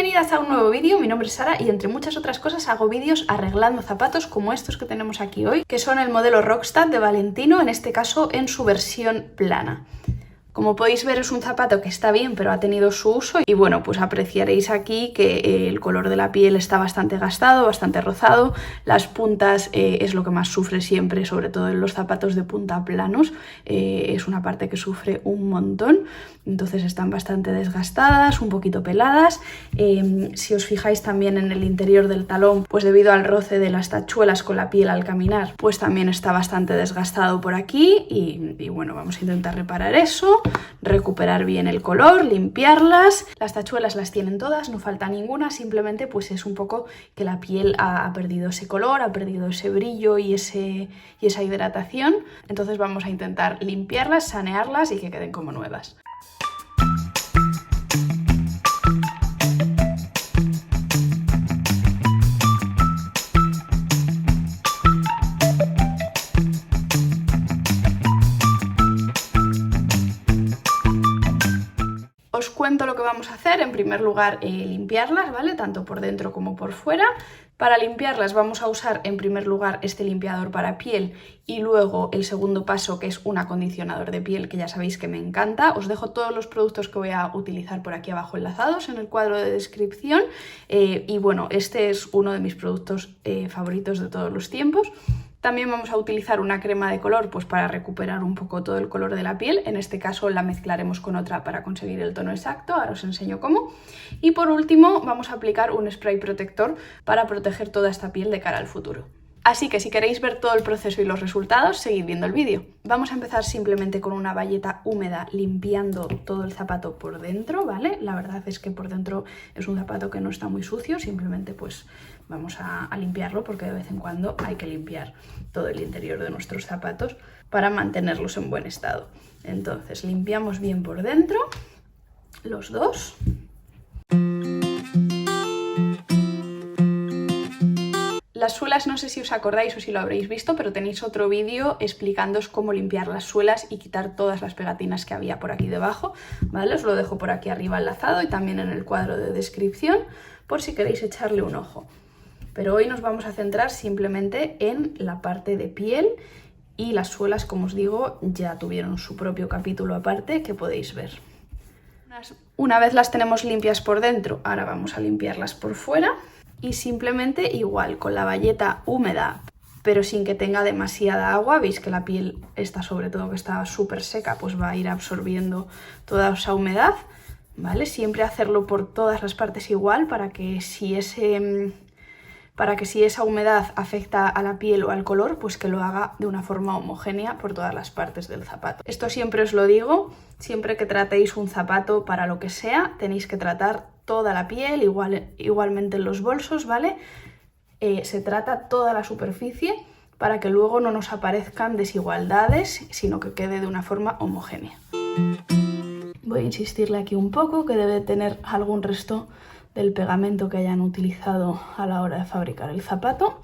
Bienvenidas a un nuevo vídeo, mi nombre es Sara y entre muchas otras cosas hago vídeos arreglando zapatos como estos que tenemos aquí hoy, que son el modelo Rockstad de Valentino, en este caso en su versión plana. Como podéis ver es un zapato que está bien pero ha tenido su uso y bueno, pues apreciaréis aquí que el color de la piel está bastante gastado, bastante rozado, las puntas es lo que más sufre siempre, sobre todo en los zapatos de punta planos, es una parte que sufre un montón, entonces están bastante desgastadas, un poquito peladas. Si os fijáis también en el interior del talón, pues debido al roce de las tachuelas con la piel al caminar, pues también está bastante desgastado por aquí y bueno, vamos a intentar reparar eso, recuperar bien el color, limpiarlas. Las tachuelas las tienen todas, no falta ninguna, simplemente pues es un poco que la piel ha perdido ese color, ha perdido ese brillo y esa hidratación, entonces vamos a intentar limpiarlas, sanearlas y que queden como nuevas. Os cuento lo que vamos a hacer. En primer lugar, limpiarlas, ¿vale? Tanto por dentro como por fuera. Para limpiarlas vamos a usar en primer lugar este limpiador para piel y luego el segundo paso, que es un acondicionador de piel, que ya sabéis que me encanta. Os dejo todos los productos que voy a utilizar por aquí abajo enlazados en el cuadro de descripción. Y bueno, este es uno de mis productos favoritos de todos los tiempos. También vamos a utilizar una crema de color pues para recuperar un poco todo el color de la piel. En este caso la mezclaremos con otra para conseguir el tono exacto, ahora os enseño cómo. Y por último vamos a aplicar un spray protector para proteger toda esta piel de cara al futuro. Así que si queréis ver todo el proceso y los resultados, seguid viendo el vídeo. Vamos a empezar simplemente con una bayeta húmeda limpiando todo el zapato por dentro, ¿vale? La verdad es que por dentro es un zapato que no está muy sucio, simplemente pues vamos a limpiarlo porque de vez en cuando hay que limpiar todo el interior de nuestros zapatos para mantenerlos en buen estado. Entonces limpiamos bien por dentro, los dos. Las suelas no sé si os acordáis o si lo habréis visto, pero tenéis otro vídeo explicándoos cómo limpiar las suelas y quitar todas las pegatinas que había por aquí debajo, ¿vale? Os lo dejo por aquí arriba enlazado y también en el cuadro de descripción por si queréis echarle un ojo. Pero hoy nos vamos a centrar simplemente en la parte de piel y las suelas, como os digo, ya tuvieron su propio capítulo aparte que podéis ver. Una vez las tenemos limpias por dentro, ahora vamos a limpiarlas por fuera. Y simplemente igual con la bayeta húmeda pero sin que tenga demasiada agua, veis que la piel está sobre todo que está súper seca, pues va a ir absorbiendo toda esa humedad, ¿vale? Siempre hacerlo por todas las partes igual para que si esa humedad afecta a la piel o al color, pues que lo haga de una forma homogénea por todas las partes del zapato. Esto siempre os lo digo, siempre que tratéis un zapato para lo que sea, tenéis que tratar toda la piel, igualmente en los bolsos, ¿vale? Se trata toda la superficie para que luego no nos aparezcan desigualdades, sino que quede de una forma homogénea. Voy a insistirle aquí un poco, que debe tener algún resto del pegamento que hayan utilizado a la hora de fabricar el zapato.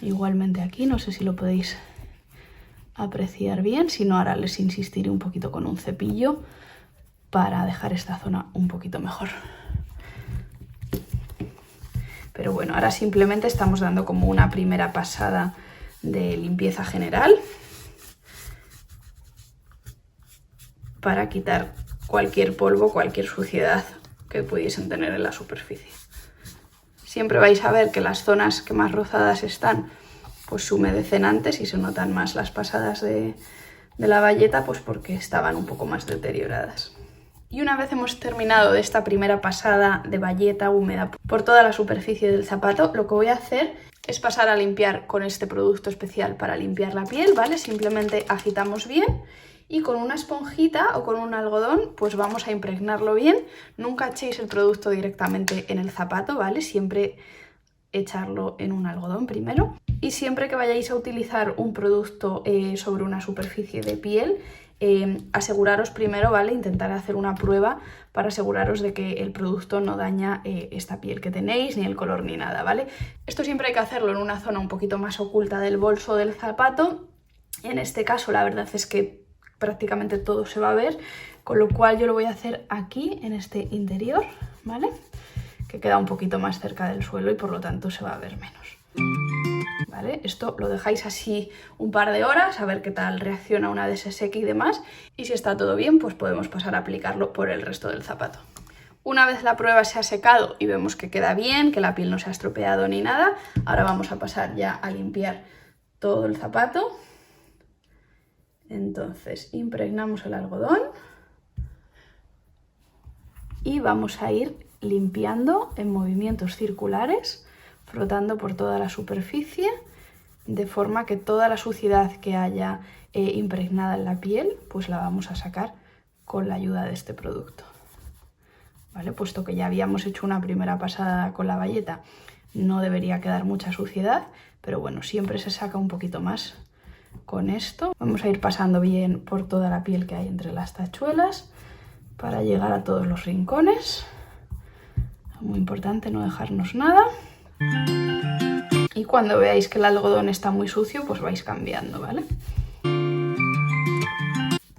Igualmente aquí, no sé si lo podéis apreciar bien, si no ahora les insistiré un poquito con un cepillo para dejar esta zona un poquito mejor. Pero bueno, ahora simplemente estamos dando como una primera pasada de limpieza general para quitar cualquier polvo, cualquier suciedad que pudiesen tener en la superficie. Siempre vais a ver que las zonas que más rozadas están pues se humedecen antes y se notan más las pasadas de la bayeta, pues porque estaban un poco más deterioradas. Y una vez hemos terminado de esta primera pasada de bayeta húmeda por toda la superficie del zapato, lo que voy a hacer es pasar a limpiar con este producto especial para limpiar la piel, ¿vale? Simplemente agitamos bien y con una esponjita o con un algodón pues vamos a impregnarlo bien. Nunca echéis el producto directamente en el zapato, ¿vale? Siempre echarlo en un algodón primero. Y siempre que vayáis a utilizar un producto sobre una superficie de piel, aseguraros primero, ¿vale? Intentar hacer una prueba para aseguraros de que el producto no daña esta piel que tenéis, ni el color ni nada, ¿vale? Esto siempre hay que hacerlo en una zona un poquito más oculta del bolso del zapato. En este caso la verdad es que prácticamente todo se va a ver, con lo cual yo lo voy a hacer aquí en este interior, ¿vale? que queda un poquito más cerca del suelo y por lo tanto se va a ver menos. ¿Vale? Esto lo dejáis así un par de horas a ver qué tal reacciona una vez se seque y demás, y si está todo bien pues podemos pasar a aplicarlo por el resto del zapato. Una vez la prueba se ha secado y vemos que queda bien, que la piel no se ha estropeado ni nada, ahora vamos a pasar ya a limpiar todo el zapato. Entonces impregnamos el algodón y vamos a ir limpiando en movimientos circulares, frotando por toda la superficie, de forma que toda la suciedad que haya impregnada en la piel, pues la vamos a sacar con la ayuda de este producto. ¿Vale? Puesto que ya habíamos hecho una primera pasada con la bayeta, no debería quedar mucha suciedad, pero bueno, siempre se saca un poquito más con esto. Vamos a ir pasando bien por toda la piel que hay entre las tachuelas para llegar a todos los rincones. Muy importante no dejarnos nada. Y cuando veáis que el algodón está muy sucio, pues vais cambiando, ¿vale?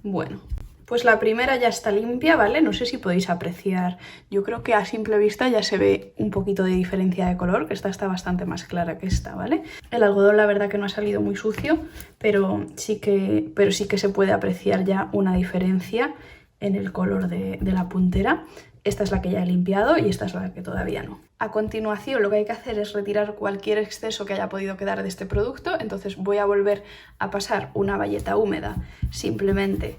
Bueno, pues la primera ya está limpia, ¿vale? No sé si podéis apreciar, yo creo que a simple vista ya se ve un poquito de diferencia de color, que esta está bastante más clara que esta, ¿vale? El algodón la verdad que no ha salido muy sucio, pero sí que se puede apreciar ya una diferencia en el color de la puntera. Esta es la que ya he limpiado y esta es la que todavía no. A continuación lo que hay que hacer es retirar cualquier exceso que haya podido quedar de este producto, entonces voy a volver a pasar una bayeta húmeda simplemente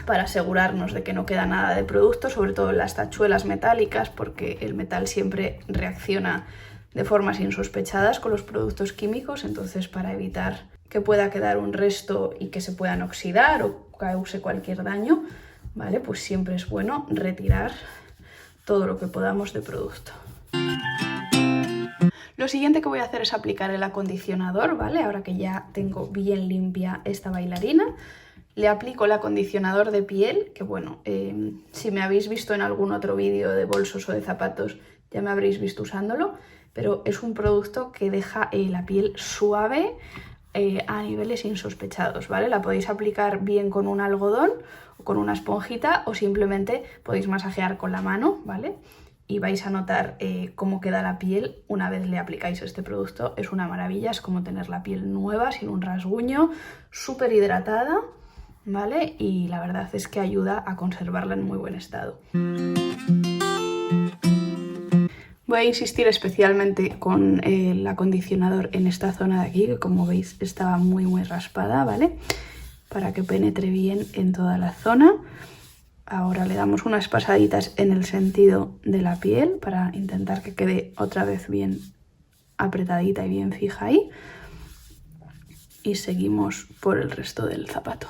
para asegurarnos de que no queda nada de producto, sobre todo en las tachuelas metálicas, porque el metal siempre reacciona de formas insospechadas con los productos químicos, entonces para evitar que pueda quedar un resto y que se puedan oxidar o cause cualquier daño, ¿vale? Pues siempre es bueno retirar todo lo que podamos de producto. Lo siguiente que voy a hacer es aplicar el acondicionador, ¿vale? Ahora que ya tengo bien limpia esta bailarina, le aplico el acondicionador de piel, que bueno, si me habéis visto en algún otro vídeo de bolsos o de zapatos ya me habréis visto usándolo, pero es un producto que deja la piel suave a niveles insospechados, ¿vale? La podéis aplicar bien con un algodón o con una esponjita o simplemente podéis masajear con la mano, ¿vale? Y vais a notar cómo queda la piel una vez le aplicáis este producto. Es una maravilla, es como tener la piel nueva, sin un rasguño, súper hidratada, ¿vale? Y la verdad es que ayuda a conservarla en muy buen estado. Voy a insistir especialmente con el acondicionador en esta zona de aquí, que como veis estaba muy raspada, ¿vale? Para que penetre bien en toda la zona. Ahora le damos unas pasaditas en el sentido de la piel para intentar que quede otra vez bien apretadita y bien fija ahí. Y seguimos por el resto del zapato.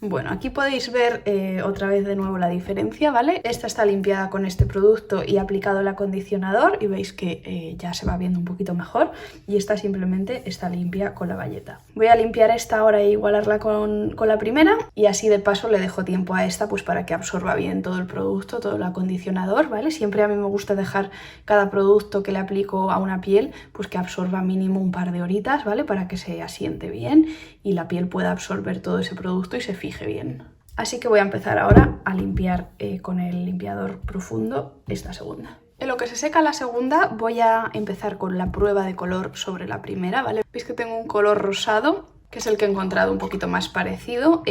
Bueno, aquí podéis ver otra vez de nuevo la diferencia, ¿vale? Esta está limpiada con este producto y aplicado el acondicionador y veis que ya se va viendo un poquito mejor, y esta simplemente está limpia con la bayeta. Voy a limpiar esta ahora e igualarla con la primera, y así de paso le dejo tiempo a esta pues para que absorba bien todo el producto, todo el acondicionador, ¿vale? Siempre a mí me gusta dejar cada producto que le aplico a una piel pues que absorba mínimo un par de horitas, ¿vale? Para que se asiente bien y la piel pueda absorber todo ese producto y se fije bien. Así que voy a empezar ahora a limpiar con el limpiador profundo esta segunda. En lo que se seca la segunda voy a empezar con la prueba de color sobre la primera, ¿vale? Veis que tengo un color rosado, que es el que he encontrado un poquito más parecido,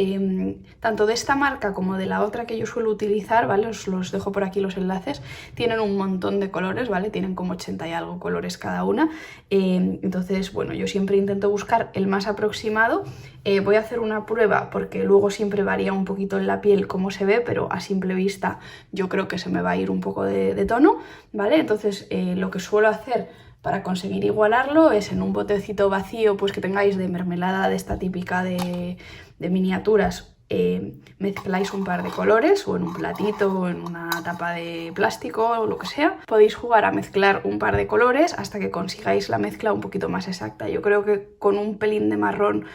tanto de esta marca como de la otra que yo suelo utilizar, ¿vale? Os los dejo por aquí los enlaces, tienen un montón de colores, ¿vale? Tienen como 80 y algo colores cada una, entonces, bueno, yo siempre intento buscar el más aproximado. Voy a hacer una prueba porque luego siempre varía un poquito en la piel cómo se ve, pero a simple vista yo creo que se me va a ir un poco de tono, ¿vale? Entonces, lo que suelo hacer para conseguir igualarlo es en un botecito vacío pues que tengáis de mermelada de esta típica de miniaturas, mezcláis un par de colores o en un platito o en una tapa de plástico o lo que sea. Podéis jugar a mezclar un par de colores hasta que consigáis la mezcla un poquito más exacta. Yo creo que con un pelín de marrón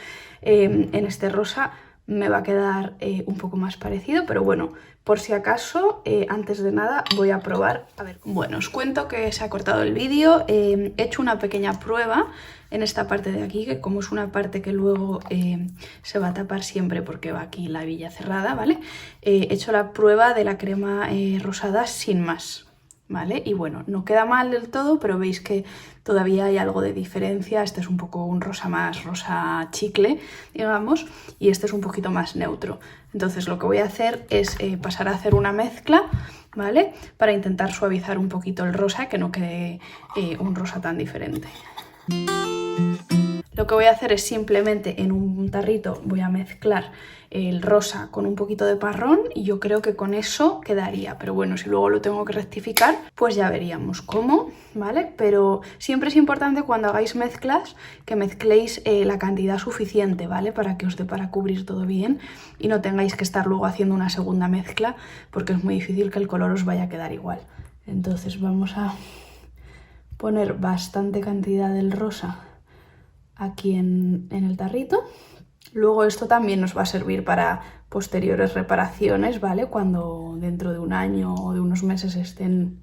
en este rosa me va a quedar un poco más parecido, pero bueno, por si acaso, antes de nada voy a probar. A ver, bueno, os cuento que se ha cortado el vídeo, he hecho una pequeña prueba en esta parte de aquí, que como es una parte que luego se va a tapar siempre porque va aquí la hebilla cerrada, ¿vale? He hecho la prueba de la crema rosada sin más. ¿vale? Y bueno, no queda mal del todo, pero veis que todavía hay algo de diferencia. Este es un poco un rosa más rosa chicle, digamos, y este es un poquito más neutro. Entonces lo que voy a hacer es pasar a hacer una mezcla, ¿vale? Para intentar suavizar un poquito el rosa, que no quede un rosa tan diferente. Lo que voy a hacer es simplemente en un tarrito voy a mezclar el rosa con un poquito de parrón y yo creo que con eso quedaría. Pero bueno, si luego lo tengo que rectificar, pues ya veríamos cómo, ¿vale? Pero siempre es importante cuando hagáis mezclas que mezcléis la cantidad suficiente, ¿vale? Para que os dé para cubrir todo bien y no tengáis que estar luego haciendo una segunda mezcla porque es muy difícil que el color os vaya a quedar igual. Entonces vamos a poner bastante cantidad del rosa aquí en el tarrito. Luego esto también nos va a servir para posteriores reparaciones, ¿vale? Cuando dentro de un año o de unos meses estén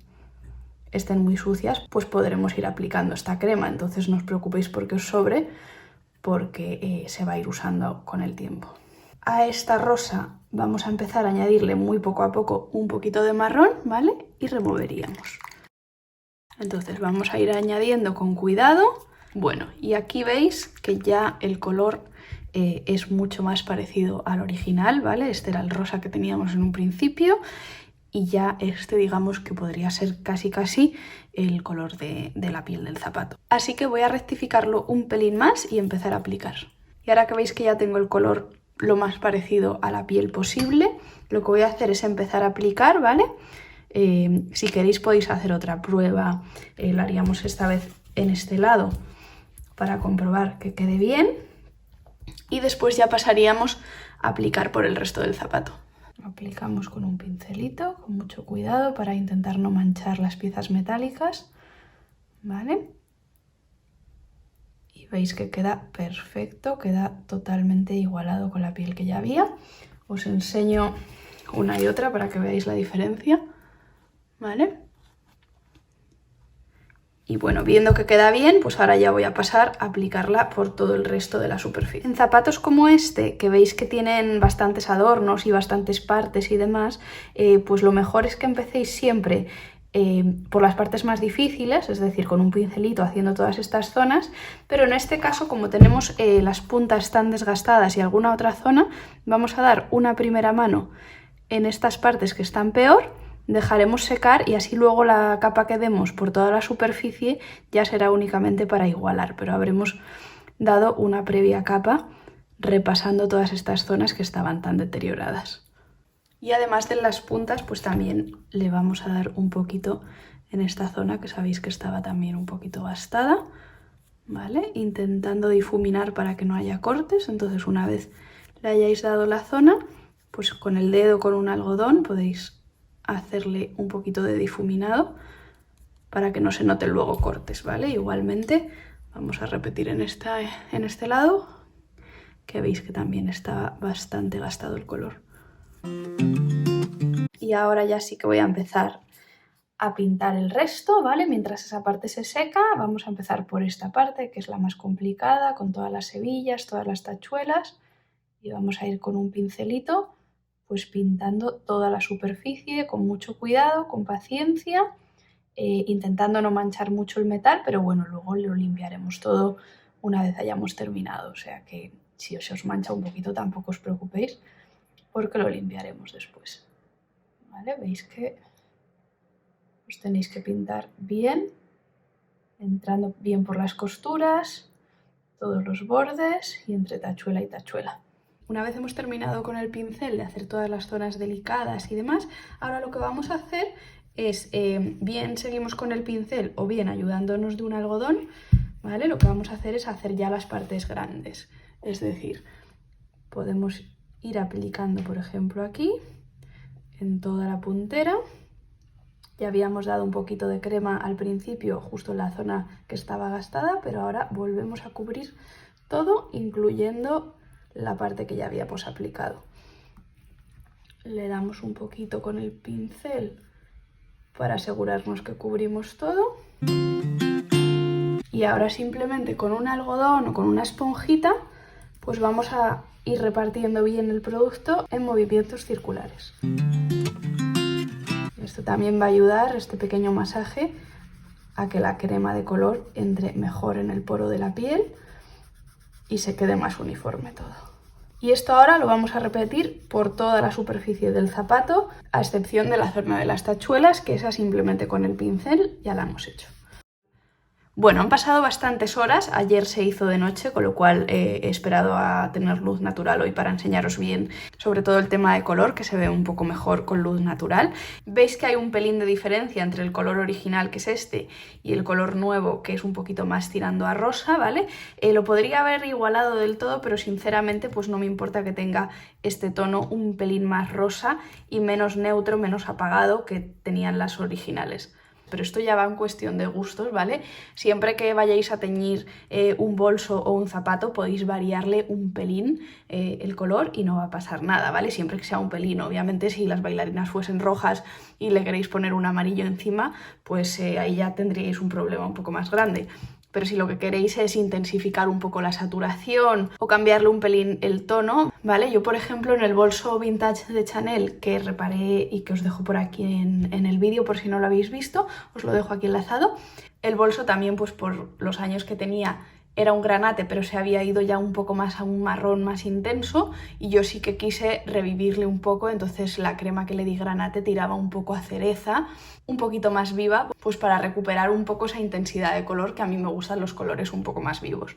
muy sucias, pues podremos ir aplicando esta crema. Entonces no os preocupéis porque os sobre, porque se va a ir usando con el tiempo. A esta rosa vamos a empezar a añadirle muy poco a poco un poquito de marrón, ¿vale? Y removeríamos. Entonces vamos a ir añadiendo con cuidado. Bueno, y aquí veis que ya el color es mucho más parecido al original, ¿vale? Este era el rosa que teníamos en un principio y ya este digamos que podría ser casi el color de la piel del zapato. Así que voy a rectificarlo un pelín más y empezar a aplicar. Y ahora que veis que ya tengo el color lo más parecido a la piel posible, lo que voy a hacer es empezar a aplicar, ¿vale? Si queréis podéis hacer otra prueba, la haríamos esta vez en este lado para comprobar que quede bien y después ya pasaríamos a aplicar por el resto del zapato. Aplicamos con un pincelito, con mucho cuidado para intentar no manchar las piezas metálicas, ¿vale? Y veis que queda perfecto, queda totalmente igualado con la piel que ya había. Os enseño una y otra para que veáis la diferencia, ¿vale? Y bueno, viendo que queda bien, pues ahora ya voy a pasar a aplicarla por todo el resto de la superficie. En zapatos como este, que veis que tienen bastantes adornos y bastantes partes y demás, pues lo mejor es que empecéis siempre por las partes más difíciles, es decir, con un pincelito haciendo todas estas zonas, pero en este caso, como tenemos las puntas tan desgastadas y alguna otra zona, vamos a dar una primera mano en estas partes que están peor. Dejaremos secar y así luego la capa que demos por toda la superficie ya será únicamente para igualar, pero habremos dado una previa capa repasando todas estas zonas que estaban tan deterioradas. Y además de las puntas, pues también le vamos a dar un poquito en esta zona que sabéis que estaba también un poquito gastada, ¿vale? Intentando difuminar para que no haya cortes. Entonces una vez le hayáis dado la zona, pues con el dedo, con un algodón, podéis hacerle un poquito de difuminado para que no se noten luego cortes, ¿vale? Igualmente vamos a repetir en este lado, que veis que también está bastante gastado el color. Y ahora ya sí que voy a empezar a pintar el resto, ¿vale? Mientras esa parte se seca, vamos a empezar por esta parte, que es la más complicada, con todas las hebillas, todas las tachuelas, y vamos a ir con un pincelito pues pintando toda la superficie con mucho cuidado, con paciencia, intentando no manchar mucho el metal, pero bueno, luego lo limpiaremos todo una vez hayamos terminado, o sea que si se os mancha un poquito tampoco os preocupéis porque lo limpiaremos después, ¿vale? Veis que os tenéis que pintar bien, entrando bien por las costuras, todos los bordes y entre tachuela y tachuela. Una vez hemos terminado con el pincel de hacer todas las zonas delicadas y demás, ahora lo que vamos a hacer es, bien seguimos con el pincel o bien ayudándonos de un algodón, ¿vale? Lo que vamos a hacer es hacer ya las partes grandes. Es decir, podemos ir aplicando, por ejemplo, aquí, en toda la puntera. Ya habíamos dado un poquito de crema al principio, justo en la zona que estaba gastada, pero ahora volvemos a cubrir todo, incluyendo la parte que ya habíamos aplicado. Le damos un poquito con el pincel para asegurarnos que cubrimos todo. Y ahora simplemente con un algodón o con una esponjita, pues vamos a ir repartiendo bien el producto en movimientos circulares. Y Esto también va a ayudar, este pequeño masaje, a que la crema de color entre mejor en el poro de la piel y se quede más uniforme todo. Y esto ahora lo vamos a repetir por toda la superficie del zapato, a excepción de la zona de las tachuelas, que esa simplemente con el pincel ya la hemos hecho. Bueno, han pasado bastantes horas, ayer se hizo de noche, con lo cual he esperado a tener luz natural hoy para enseñaros bien, sobre todo el tema de color, que se ve un poco mejor con luz natural. Veis que hay un pelín de diferencia entre el color original, que es este, y el color nuevo, que es un poquito más tirando a rosa, ¿vale? Lo podría haber igualado del todo, pero sinceramente pues no me importa que tenga este tono un pelín más rosa y menos neutro, menos apagado que tenían las originales. Pero esto ya va en cuestión de gustos, ¿vale? Siempre que vayáis a teñir un bolso o un zapato podéis variarle un pelín el color y no va a pasar nada, ¿vale? Siempre que sea un pelín. Obviamente si las bailarinas fuesen rojas y le queréis poner un amarillo encima, pues ahí ya tendríais un problema un poco más grande. Pero si lo que queréis es intensificar un poco la saturación o cambiarle un pelín el tono, ¿vale? Yo, por ejemplo, en el bolso vintage de Chanel que reparé y que os dejo por aquí en el vídeo por si no lo habéis visto, os lo dejo aquí enlazado. El bolso también, pues por los años que tenía, era un granate, pero se había ido ya un poco más a un marrón más intenso y yo sí que quise revivirle un poco, entonces la crema que le di granate tiraba un poco a cereza, un poquito más viva, pues para recuperar un poco esa intensidad de color, que a mí me gustan los colores un poco más vivos.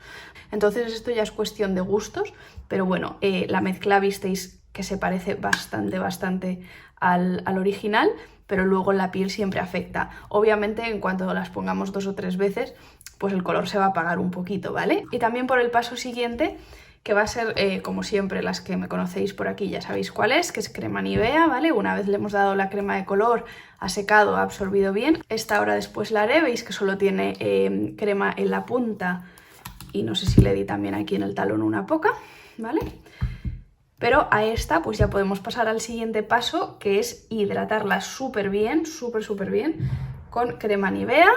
Entonces esto ya es cuestión de gustos, pero bueno, la mezcla visteis que se parece bastante al original, pero luego la piel siempre afecta. Obviamente en cuanto las pongamos 2 o 3 veces, pues el color se va a apagar un poquito, ¿vale? Y también por el paso siguiente, que va a ser, como siempre, las que me conocéis por aquí ya sabéis cuál es, que es crema Nivea, ¿vale? Una vez le hemos dado la crema de color, ha secado, ha absorbido bien. Esta ahora después la haré, veis que solo tiene crema en la punta y no sé si le di también aquí en el talón una poca, ¿vale? Pero a esta pues ya podemos pasar al siguiente paso, que es hidratarla súper bien, súper bien, con crema Nivea,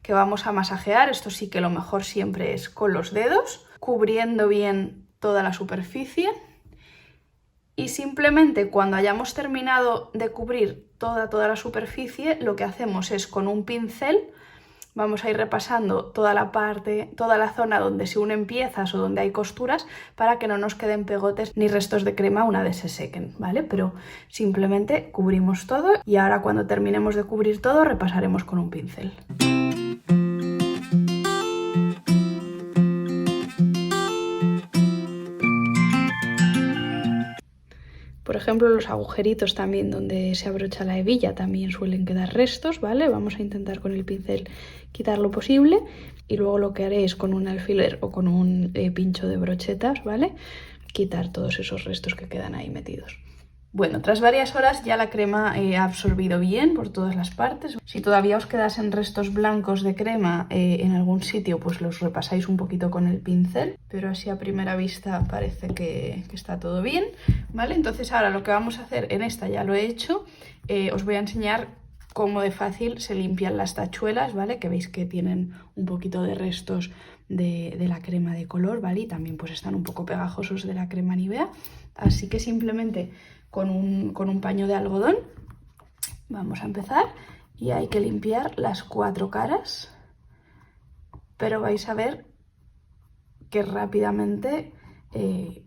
que vamos a masajear. Esto sí que lo mejor siempre es con los dedos, cubriendo bien toda la superficie. Y simplemente cuando hayamos terminado de cubrir toda la superficie, lo que hacemos es con un pincel vamos a ir repasando toda la zona donde se unen piezas o donde hay costuras para que no nos queden pegotes ni restos de crema una vez se sequen, ¿vale? Pero simplemente cubrimos todo y ahora cuando terminemos de cubrir todo repasaremos con un pincel. Por ejemplo, los agujeritos también donde se abrocha la hebilla también suelen quedar restos, ¿vale? Vamos a intentar con el pincel quitar lo posible y luego lo que haré es con un alfiler o con un pincho de brochetas, ¿vale? Quitar todos esos restos que quedan ahí metidos. Bueno, tras varias horas ya la crema ha absorbido bien por todas las partes. Si todavía os quedasen restos blancos de crema en algún sitio, pues los repasáis un poquito con el pincel. Pero así a primera vista parece que está todo bien, ¿vale? Entonces ahora lo que vamos a hacer en esta, ya lo he hecho, os voy a enseñar cómo de fácil se limpian las tachuelas, ¿vale? Que veis que tienen un poquito de restos de la crema de color, ¿vale? Y también pues están un poco pegajosos de la crema Nivea. Así que simplemente con un paño de algodón vamos a empezar y hay que limpiar las 4 caras, pero vais a ver que rápidamente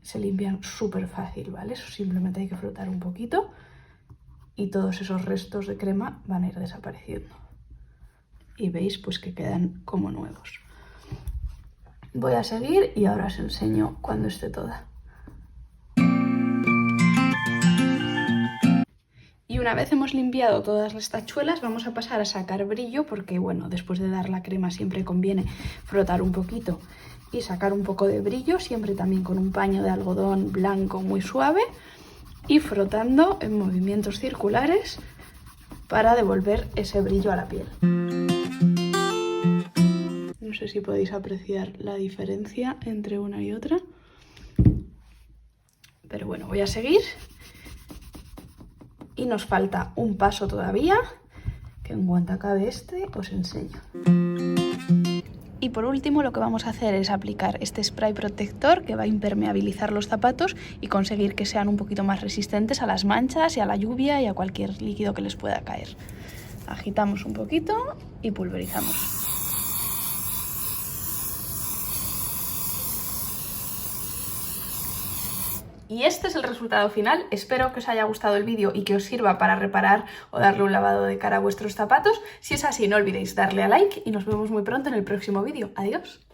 se limpian súper fácil, ¿vale? Eso simplemente hay que frotar un poquito y todos esos restos de crema van a ir desapareciendo y veis pues que quedan como nuevos. Voy a seguir y ahora os enseño cuando esté toda. Y una vez hemos limpiado todas las tachuelas vamos a pasar a sacar brillo porque bueno, después de dar la crema siempre conviene frotar un poquito y sacar un poco de brillo, siempre también con un paño de algodón blanco muy suave y frotando en movimientos circulares para devolver ese brillo a la piel. No sé si podéis apreciar la diferencia entre una y otra, pero bueno, voy a seguir. Y nos falta un paso todavía, que en cuanto acabe este os enseño. Y por último lo que vamos a hacer es aplicar este spray protector que va a impermeabilizar los zapatos y conseguir que sean un poquito más resistentes a las manchas y a la lluvia y a cualquier líquido que les pueda caer. Agitamos un poquito y pulverizamos. Y este es el resultado final. Espero que os haya gustado el vídeo y que os sirva para reparar o darle un lavado de cara a vuestros zapatos. Si es así, no olvidéis darle a like y nos vemos muy pronto en el próximo vídeo. Adiós.